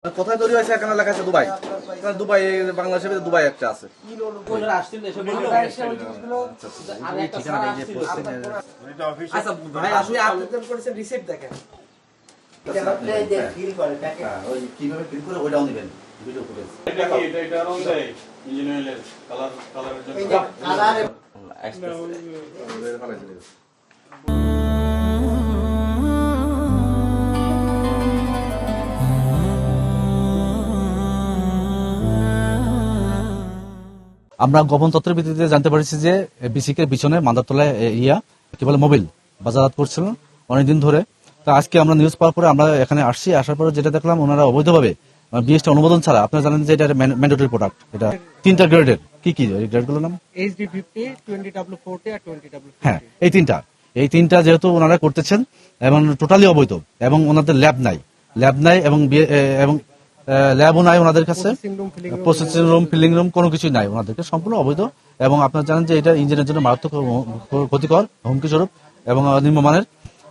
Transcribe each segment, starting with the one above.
কোথায় তৈরি হয়েছে? এখানে লেখা আছে দুবাই। দুবাই বাংলাদেশের ভিতরে দুবাই একটা আছে। আচ্ছা ভাই, আপনি আবেদন করেছেন, রিসিপ্ট দেখেন। কিভাবে ফিল করে ওইটাও নেবেন ভিডিও ফুটেজ। আমরা গোপন তথ্যের ভিত্তিতে জানতে পারছি যে বিসিকের পিছনে মাদারতলায় কি বলে মোবিল বাজারজাত করছিল অনেকদিন ধরে। তা আজকে আমরা নিউজ পাওয়ার পরে আমরা এখানে আসছি, আসার পরে যেটা দেখলাম ওনারা অবৈধভাবে বিএসটি অনুমোদন ছাড়া, আপনারা জানেন যে এটা ম্যান্ডেটরি প্রোডাক্ট, এটা 3টা গ্রেডের। কি কি এই গ্রেডগুলোর নাম? HD50, 20W40 আর 20W50। হ্যাঁ, এই তিনটা যেহেতু ওনারা করতেছেন এবং টোটালি অবৈধ, এবং ওনাদের ল্যাব নাই এবং ল্যাবও নাই ওনাদের কাছে, প্রসেসিং রুম, ফিলিং রুম কোনো কিছুই নাই ওনাদেরকে, সম্পূর্ণ অবৈধ। এবং আপনারা জানেন যে এটা ইঞ্জিনের জন্য মারাত্মক ক্ষতিকর, হুমকি স্বরূপ এবং নিম্নমানের,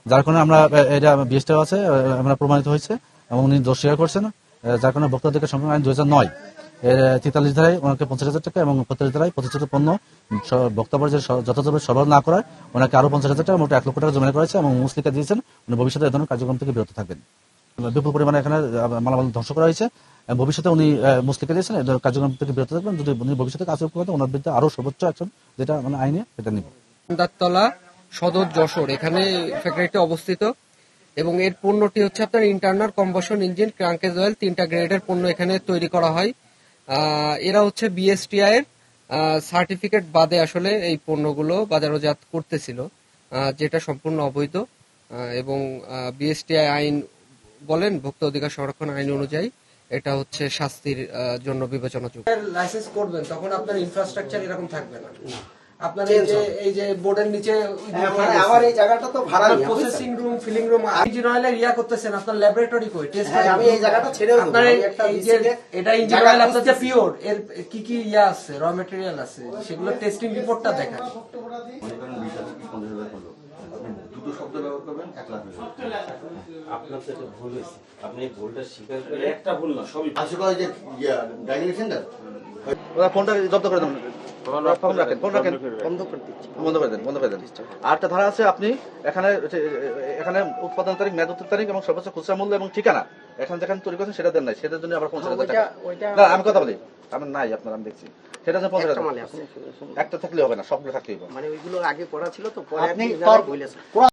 যার কারণে আমরা এটা বিএসটি আছে আমরা প্রমাণিত হয়েছে এবং উনি দোষ স্বীকার করছেন, যার কারণে ভোক্তাধিকার সংরক্ষণ আইন 2009 এর 43 ধারায় ওনাকে 50,000 টাকা এবং 45 ধারায় প্রতিষ্ঠিত পণ্য ভোক্তা পর্যায়ে যথাযথভাবে সরবরাহ না করায় ওনাকে আরো 50,000 টাকা, মোট 1 লক্ষ টাকা জরিমানা করেছে এবং মুচলেকা দিয়েছেন উনি ভবিষ্যতে এই ধরনের কার্যক্রম থেকে বিরত থাকবেন। বিপুল পরিমাণে এখানে মালামাল ধ্বংস করা হয়েছে, ভবিষ্যতে উনি মুচলেকা দিয়েছেন এই কার্যক্রম থেকে বিরত থাকবেন। যদি উনি ভবিষ্যতে কাজ করেন ওনার বিরুদ্ধে আরো সর্বোচ্চ অ্যাকশন যেটা মানে আইনে সেটা নিব। দাঁততলা সদর যশোর, এখানে ফ্যাক্টরিটি অবস্থিত এবং এর পণ্যটি হচ্ছে আপনার ইন্টারনাল কম্বাসন ইঞ্জিন, ক্রাঙ্কেজ অয়েল, 3টা গ্রেডের পণ্য এখানে তৈরি করা হয়। এরা হচ্ছে বিএসটিআই এর সার্টিফিকেট বাদে আসলে এই পণ্যগুলো বাজারজাত করতেছিল, যেটা সম্পূর্ণ অবৈধ এবং বিএসটিআই আইন বলেন, ভোক্তা অধিকার সংরক্ষণ আইন অনুযায়ী এটা হচ্ছে শাস্তির জন্য বিবেচনাযোগ্য। লাইসেন্স করবেন তখন আপনার ইনফ্রাস্ট্রাকচার এরকম থাকবে না। আপনার এই যে বোর্ডের নিচে আমার এই জায়গাটা তো ভাড়া নেই, processing room, filling room, engine অয়েলের করতেছেন, আপনার ল্যাবরেটরি কই টেস্ট? আমি এই জায়গাটা ছেড়ে আপনার এই যে এটা ইঞ্জিন অয়েল আপনার যে পিওর, এর কি কি আছে, র ম্যাটেরিয়াল আছে, সেগুলো টেস্টিং রিপোর্টটা দেখান। দুটো শব্দ ব্যবহার করবেন 1 লাখ। আপনার তো ভুল হয়েছে, আপনি ভুলটা স্বীকার করে একটা ভুল না সবই আসলে যে ডাইনিং সেন্টার ফোনটা জব্দ করে দেন, ফোন রাখেন, বন্ধ করে দেন। আরেকটা ধারা আছে, আপনি এখানে উৎপাদন তারিখ, মেয়াদ উত্তর তারিখ এবং সর্বোচ্চ খুচরা মূল্য এবং ঠিকানা এখানে যেখানে তৈরি করছেন সেটা দেন নাই, সেটার জন্য আবার 50,000 টাকা। না আমি কথা বলি, আমার নাই, আপনার আমি দেখছি সেটা জন্য 50,000। একটা থাকলে হবে না, সবগুলো থাকলেই হবে। মানে ওইগুলো আগে করা ছিল তো, আপনি পরে